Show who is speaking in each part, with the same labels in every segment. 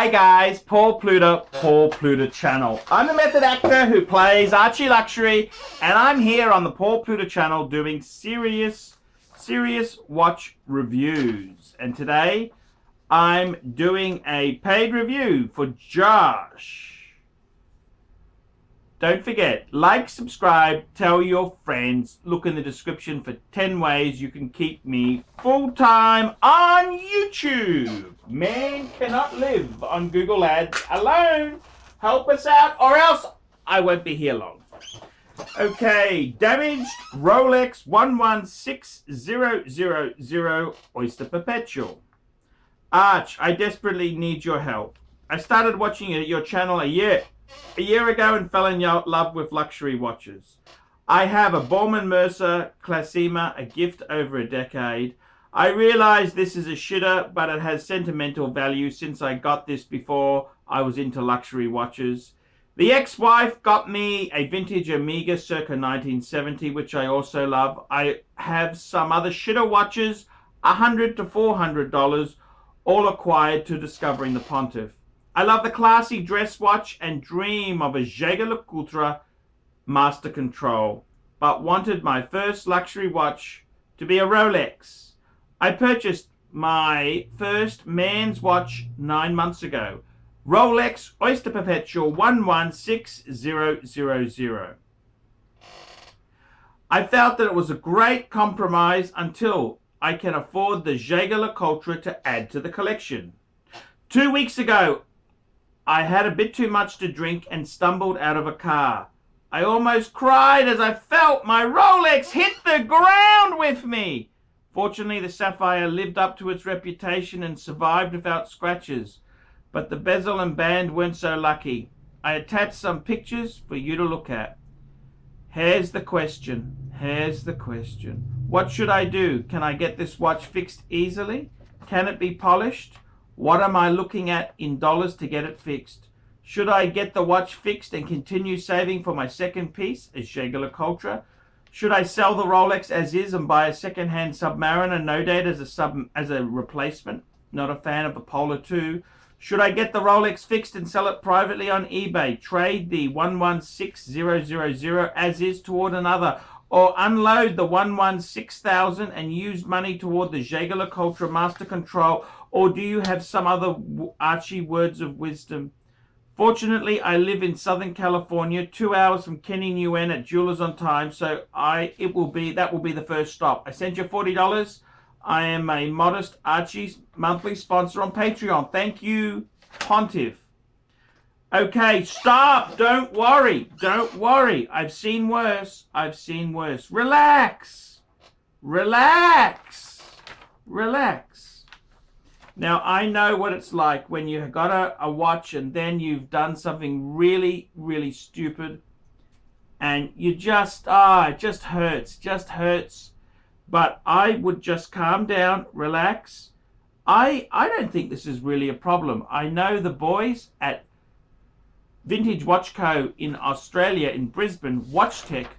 Speaker 1: Hi guys, Paul Pluta channel. I'm the method actor who plays Archie Luxury, and I'm here on the Paul Pluta channel doing serious watch reviews. And today I'm doing a paid review for Josh. Don't forget, like, subscribe, tell your friends, look in the description for 10 ways you can keep me full-time on YouTube. Man cannot live on Google Ads alone. Help us out or else I won't be here long. Okay, damaged Rolex 116000 Oyster Perpetual. Arch, I desperately need your help. I started watching your channel a year ago and fell in love with luxury watches. I have a Baume & Mercier Classima, a gift over a decade. I realize this is a shitter, but it has sentimental value since I got this before I was into luxury watches. The ex-wife got me a vintage Omega circa 1970, which I also love. I have some other shitter watches, $100 to $400, all acquired to discovering the Pontiff. I love the classy dress watch and dream of a Jaeger-LeCoultre Master Control, but wanted my first luxury watch to be a Rolex. I purchased my first man's watch 9 months ago, Rolex Oyster Perpetual 116000. I felt that it was a great compromise until I can afford the Jaeger-LeCoultre to add to the collection. 2 weeks ago, I had a bit too much to drink and stumbled out of a car. I almost cried as I felt my Rolex hit the ground with me. Fortunately, the sapphire lived up to its reputation and survived without scratches, but the bezel and band weren't so lucky. I attached some pictures for you to look at. Here's the question. What should I do? Can I get this watch fixed easily? Can it be polished? What am I looking at in dollars to get it fixed? Should I get the watch fixed and continue saving for my second piece, a Jaeger-LeCoultre? Should I sell the Rolex as is and buy a second-hand Submariner no date as a replacement? Not a fan of the Polar 2. Should I get the Rolex fixed and sell it privately on eBay? Trade the 116000 as is toward another, or unload the 116,000 and use money toward the Jaeger-LeCoultre Master Control? Or do you have some other Archie words of wisdom? Fortunately, I live in Southern California, 2 hours from Kenny Nguyen at Jewellers on Time, so that will be the first stop. I sent you $40. I am a modest Archie's monthly sponsor on Patreon. Thank you, Pontiff. Okay, stop. Don't worry. I've seen worse. Relax. Now, I know what it's like when you've got a watch and then you've done something really, really stupid and you just, it just hurts. But I would just calm down, relax. I don't think this is really a problem. I know the boys at Vintage Watch Co. in Australia, in Brisbane, Watch Tech,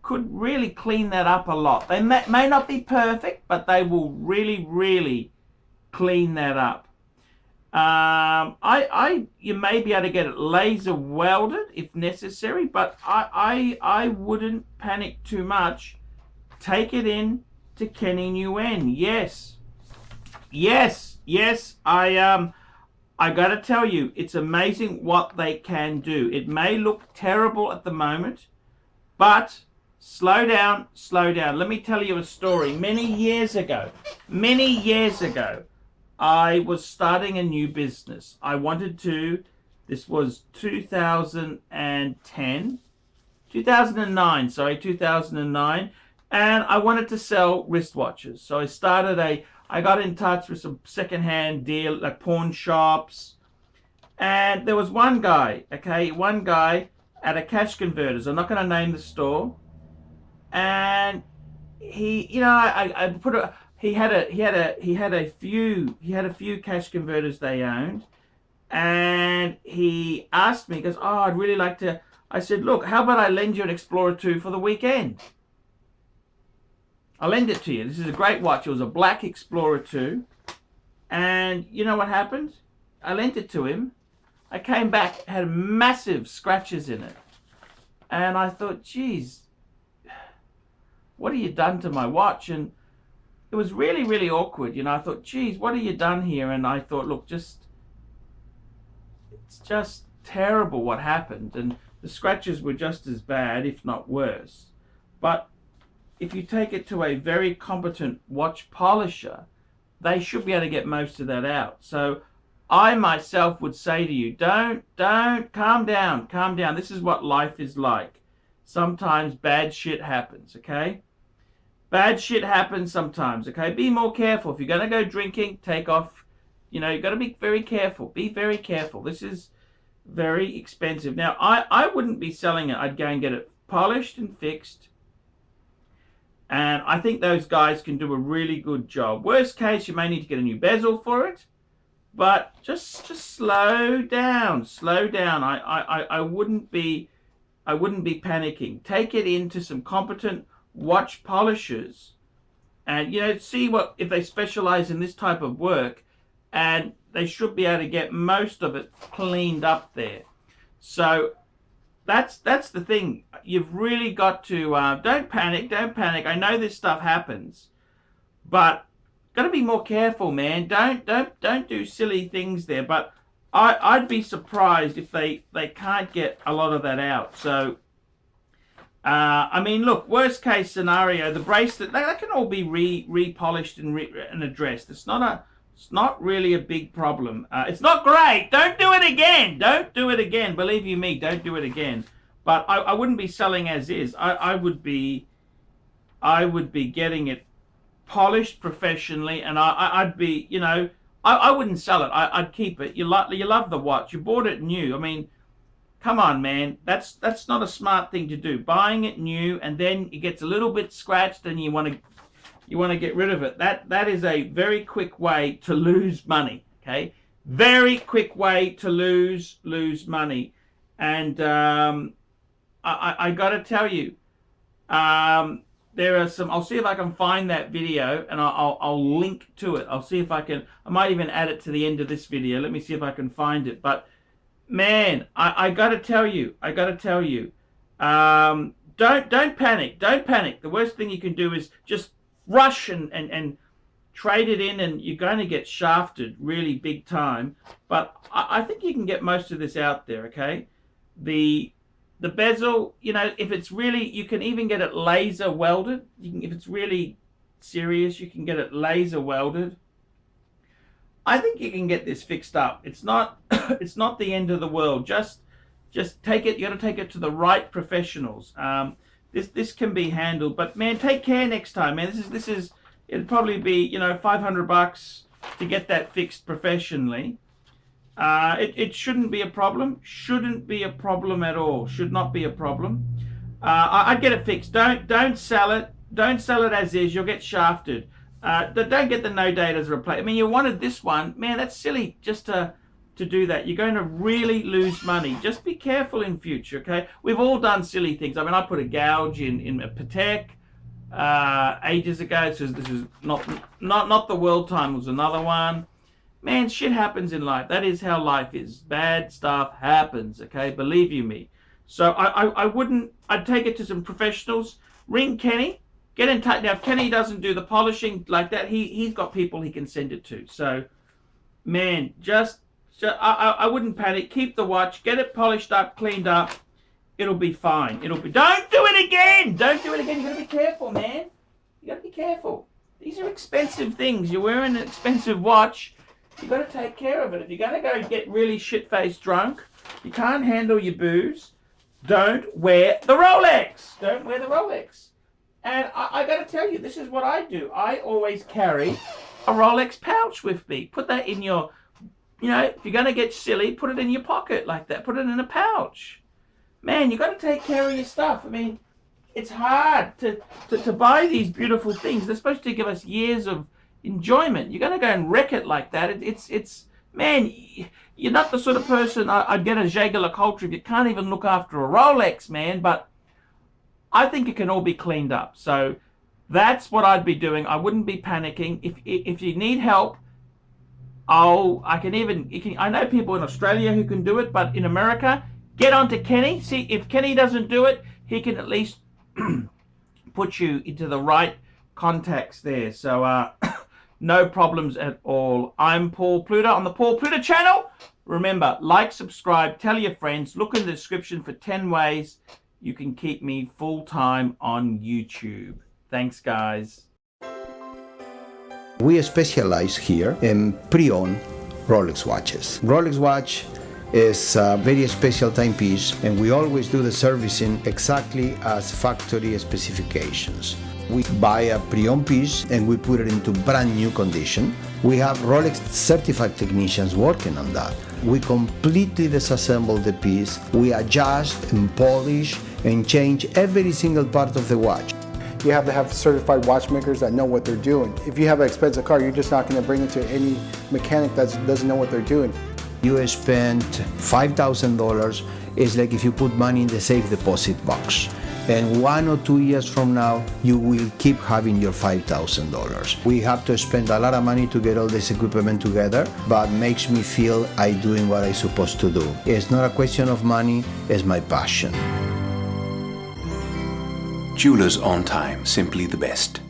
Speaker 1: could really clean that up a lot. They may not be perfect, but they will really clean that up. You may be able to get it laser welded if necessary, but I wouldn't panic too much. Take it in to Kenny Nguyen. Yes. I gotta tell you, it's amazing what they can do. It may look terrible at the moment, but slow down. Let me tell you a story. Many years ago, I was starting a new business. This was 2009, and I wanted to sell wristwatches. So I got in touch with some second-hand deal, like pawn shops, and there was one guy at a cash converters. I'm not going to name the store, and he had a few cash converters they owned, and he asked me, he goes, "Oh, I'd really like to." I said, "Look, how about I lend you an Explorer 2 for the weekend? I'll lend it to you. This is a great watch." It was a black Explorer 2. And you know what happened? I lent it to him. I came back, it had massive scratches in it. And I thought, geez, what have you done to my watch? And it was really, really awkward. I thought, geez, what have you done here? And I thought, look, it's just terrible what happened. And the scratches were just as bad, if not worse. But if you take it to a very competent watch polisher, they should be able to get most of that out. So I myself would say to you, don't, calm down. This is what life is like. Sometimes bad shit happens, okay? Bad shit happens sometimes, okay? Be more careful. If you're going to go drinking, take off. You've got to be very careful. Be very careful. This is very expensive. Now, I wouldn't be selling it. I'd go and get it polished and fixed. And I think those guys can do a really good job. Worst case, you may need to get a new bezel for it. But just slow down. I wouldn't be panicking. Take it into some competent watch polishers and see what if they specialize in this type of work, and they should be able to get most of it cleaned up there. So that's the thing. You've really got to don't panic. I know this stuff happens, but got to be more careful, man. Don't do silly things there. But I'd be surprised if they can't get a lot of that out. So I mean, look, worst case scenario, the bracelet, they can all be repolished and addressed. It's not really a big problem. It's not great. Don't do it again. Believe you me, don't do it again. But I wouldn't be selling as is. I would be getting it polished professionally, and I'd be, I wouldn't sell it. I'd keep it. You love the watch. You bought it new. I mean, come on, man. That's not a smart thing to do. Buying it new and then it gets a little bit scratched and you want to get rid of it. That is a very quick way to lose money. Okay, very quick way to lose money. And I got to tell you, there are some. I'll see if I can find that video and I'll link to it. I'll see if I can. I might even add it to the end of this video. Let me see if I can find it. But man, I got to tell you, don't panic. The worst thing you can do is just rush and trade it in, and you're going to get shafted really big time. But I think you can get most of this out there. Okay, the bezel, if it's really, you can even get it laser welded. If it's really serious, you can get it laser welded. I think you can get this fixed up. It's not it's not the end of the world. Just take it. You got to take it to the right professionals. This can be handled. But man, take care next time, man. This is it'd probably be $500 to get that fixed professionally. It shouldn't be a problem. Shouldn't be a problem at all. Should not be a problem. I'd get it fixed. Don't sell it. Don't sell it as is. You'll get shafted. Don't get the no date as a replacement. I mean, you wanted this one. Man, that's silly just to do that. You're going to really lose money. Just be careful in future, okay? We've all done silly things. I mean, I put a gouge in a Patek ages ago. So this is not the world time, was another one. Man, shit happens in life. That is how life is. Bad stuff happens, okay? Believe you me. So I'd take it to some professionals. Ring Kenny. Get in touch. Now, if Kenny doesn't do the polishing like that, he's got people he can send it to. So, man, I wouldn't panic. Keep the watch. Get it polished up, cleaned up. It'll be fine. Don't do it again. Don't do it again. You got to be careful, man. You got to be careful. These are expensive things. You're wearing an expensive watch. You got to take care of it. If you're going to go get really shit-faced drunk, you can't handle your booze, don't wear the Rolex. Don't wear the Rolex. And I got to tell you, this is what I do. I always carry a Rolex pouch with me. Put that in your, if you're going to get silly, put it in your pocket like that. Put it in a pouch. Man, you got to take care of your stuff. I mean, it's hard to buy these beautiful things. They're supposed to give us years of enjoyment. You're going to go and wreck it like that. It's man, you're not the sort of person, I'd get a Jaeger-LeCoultre if you can't even look after a Rolex, man. But I think it can all be cleaned up. So that's what I'd be doing. I wouldn't be panicking. If you need help, I know people in Australia who can do it, but in America, get onto Kenny. See, if Kenny doesn't do it, he can at least put you into the right contacts there. So no problems at all. I'm Paul Pluta on the Paul Pluta channel. Remember, like, subscribe, tell your friends. Look in the description for 10 ways you can keep me full-time on YouTube. Thanks, guys.
Speaker 2: We specialize here in pre-owned Rolex watches. Rolex watch is a very special timepiece, and we always do the servicing exactly as factory specifications. We buy a pre-owned piece and we put it into brand new condition. We have Rolex certified technicians working on that. We completely disassemble the piece. We adjust and polish and change every single part of the watch.
Speaker 3: You have to have certified watchmakers that know what they're doing. If you have an expensive car, you're just not going to bring it to any mechanic that doesn't know what they're doing.
Speaker 2: You spend $5,000, it's like if you put money in the safe deposit box. And 1 or 2 years from now, you will keep having your $5,000. We have to spend a lot of money to get all this equipment together, but makes me feel I'm doing what I'm supposed to do. It's not a question of money, it's my passion.
Speaker 4: Jewelers on time, simply the best.